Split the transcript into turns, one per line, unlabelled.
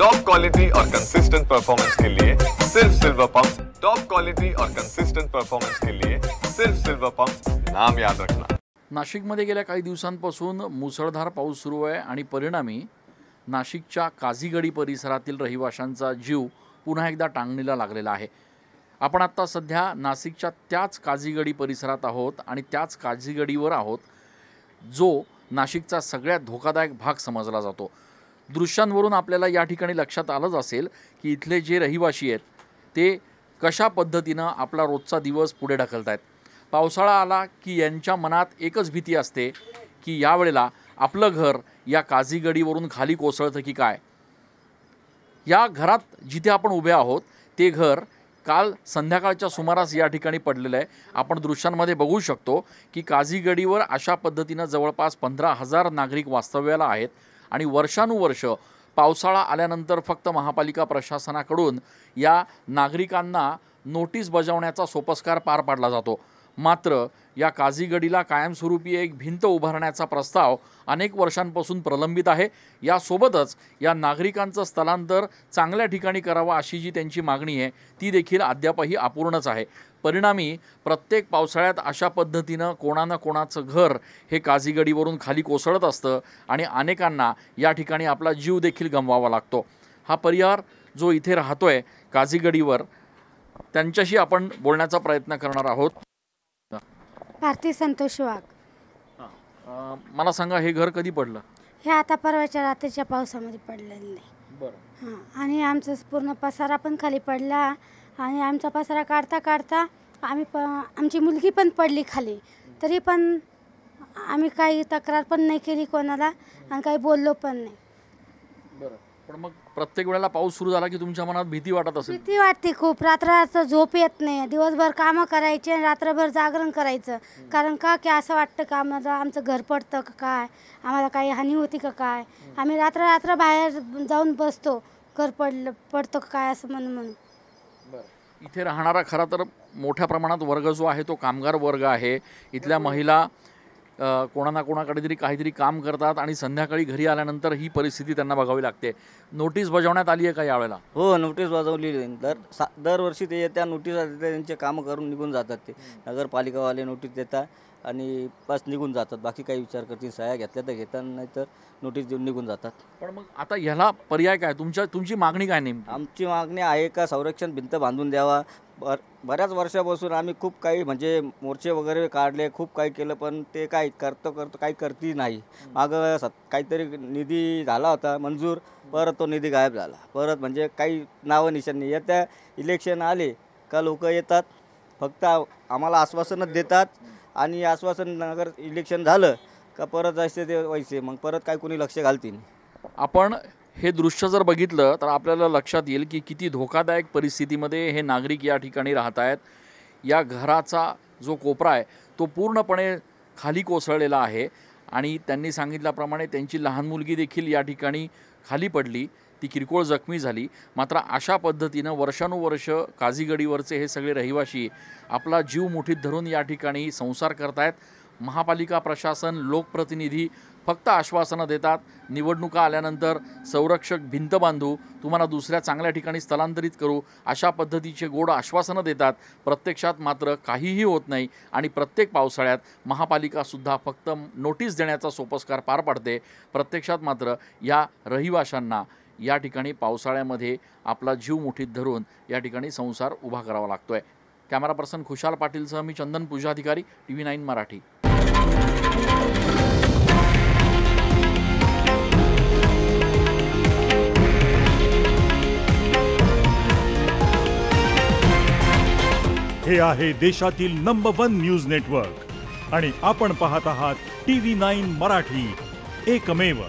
Top quality और consistent performance के लिए सिर्फ सिल्वर पंप्स। टॉप क्वालिटी और कंसिस्टेंट परफॉर्मेंस के लिए सिर्फ सिल्वर पंप्स, नाम याद रखना।
नाशिकमध्ये गेल्या काही दिवसांपासून मुसळधार पाऊस सुरू आहे आणि परिणामी नाशिकच्या काझीगडी परिसरातील रहिवाशांचा जीव पुन्हा एकदा टांगणीला लागलेला आहे। आपण आता सध्या नाशिकच्या त्याच काझीगडी परिसरात आहोत आणि त्याच काझीगडीवर आहोत जो नाशिकचा सगळ्यात धोकादायक भाग समजला जातो। दृश्यांवरून आपल्याला या ठिकाणी लक्षात आलंच असेल की इथले जे रहिवासी आहेत ते कशा पद्धतीनं आपला रोजचा दिवस पुढे ढकलतायत। पावसाळा आला की यांच्या मनात एकच भीती असते की यावेळेला आपलं घर या काझीगडीवरून खाली कोसळतं की काय। या घरात जिथे आपण उभे आहोत ते घर काल संध्याकाळच्या सुमारास या ठिकाणी पडलेलं आहे। आपण दृश्यांमध्ये बघू शकतो की काझीगडीवर अशा पद्धतीनं जवळपास 15,000 नागरिक वास्तव्याला आहेत आणि वर्षानुवर्ष पावसाळा आल्यानंतर फक्त महापालिका प्रशासनाकडून या नागरिकांना नोटीस बजावण्याचा सोपस्कार पार पाडला जातो। मात्र या काझीगडीला कायमस्वरूपी एक भिंत उभारण्याचा प्रस्ताव अनेक वर्षांपासून प्रलंबित आहे। यासोबतच या नागरिकांचं स्थलांतर चांगल्या ठिकाणी करावं अशी जी त्यांची मागणी आहे ती देखील अद्यापही अपूर्णच आहे। परिणामी प्रत्येक पावसाळ्यात अशा पद्धतीनं कोणा ना कोणाचं घर हे काझीगडीवरून खाली कोसळत असतं आणि अनेकांना या ठिकाणी आपला जीव देखील गमवावा लागतो। हा परिवार जो इथे राहतोय काझीगडीवर त्यांच्याशी आपण बोलण्याचा प्रयत्न करणार आहोत।
भारती संतोष वाघ।
मला सांगा हे घर कधी पडलं?
हे आता परवाच्या रात्रीच्या पावसामध्ये पडलेलं आहे।
बरं।
हां, आणि आमचा पूर्ण पसारा पण खाली पडला आणि आमचा पसारा काढता काढता आमची मुलगी पण पडली खाली। तरी पण आम्ही काही तक्रार पण नाही केली कोणाला आणि काही बोललो पण नाही।
बरं, पण मग प्रत्येक वेळेला पाऊस सुरू झाला की तुमच्या मनात भीती वाटत असेल?
भीती वाटते खूप। रात्र झोप येत नाही, दिवसभर कामं करायचे आणि रात्रभर जागरण करायचं। कारण का की असं वाटतं का आमचं घर पडतं का काय, आम्हाला काही हानी होती का काय। आम्ही रात्र बाहेर जाऊन बसतो घर पडतं का काय असं म्हणून।
बरं, इथे राहणारा खरा तर मोठ्या प्रमाणात वर्ग जो आहे तो कामगार वर्ग आहे। इथल्या महिला कोणा ना कोणाकडे तरी काहीतरी काम करतात आणि संध्याकाळी घरी आल्यानंतर ही परिस्थिती त्यांना बघावी लागते। नोटीस बजावण्यात आली आहे का यावेळेला?
हो, नोटीस बजावली। दरवर्षी ते त्या नोटीस त्यांचे कामं करून निघून जातात। ते नगरपालिकावाले नोटीस देतात आणि बस निघून जातात। बाकी काही विचार करतील, सह्या घेतल्या तर घेतात, नाही तर नोटीस देऊन निघून जातात।
पण मग आता ह्याला पर्याय काय? तुमची मागणी काय नेमकी?
आमची मागणी आहे का संरक्षण भिंत बांधून द्यावा। बऱ्याच वर्षापासून आम्ही खूप काही म्हणजे मोर्चे वगैरे काढले, खूप काही केलं, पण ते काय करतो काही करती नाही। मागं काहीतरी निधी झाला होता मंजूर, परत तो निधी गायब झाला। परत म्हणजे काही नावं निशाण नाही। येत्या इलेक्शन आले का लोक येतात, फक्त आम्हाला आश्वासनच देतात आणि आश्वासन नगर इलेक्शन झालं का परत जायचे ते व्हायचे, मग परत काय कोणी लक्ष घालतील।
आपण हे दृश्य जर बघितलं तर आपल्याला लक्षात येईल की किती धोकादायक परिस्थितीमध्ये हे नागरिक या ठिकाणी राहत आहेत। या घराचा जो कोपरा आहे तो पूर्णपणे खाली कोसळलेला आहे आणि त्यांनी सांगितल्याप्रमाणे त्यांची लहान मुलगी देखील या ठिकाणी खाली पडली, ती किरकोळ जखमी झाली। मात्र अशा पद्धतीनं वर्षानुवर्ष काझीगडीवरचे हे सगळे रहिवासी आपला जीव मुठीत धरून या ठिकाणी संसार करतायत। महापालिका प्रशासन, लोकप्रतिनिधी फक्त आश्वासनं देतात, निवडणुका आल्यानंतर संरक्षक भिंत बांधू, तुम्हाला दुसऱ्या चांगल्या ठिकाणी स्थलांतरित करू, अशा पद्धतीचे गोड आश्वासनं देतात। प्रत्यक्षात मात्र काहीही होत नाही आणि प्रत्येक पावसाळ्यात महापालिकासुद्धा फक्त नोटीस देण्याचा सोपस्कार पार पाडते। प्रत्यक्षात मात्र या रहिवाशांना या ठिकाणी पावसाळ्यामध्ये आपला जीव मुठीत धरून या ठिकाणी संसार उभा करावा लागतोय। कॅमेरा पर्सन खुशाल पाटीलसह मी चंदन पूजाधिकारी, TV9 मराठी।
हे आहे देशातील नंबर 1 न्यूज नेटवर्क आणि आपण पाहत आहात TV9 मराठी, एकमेव।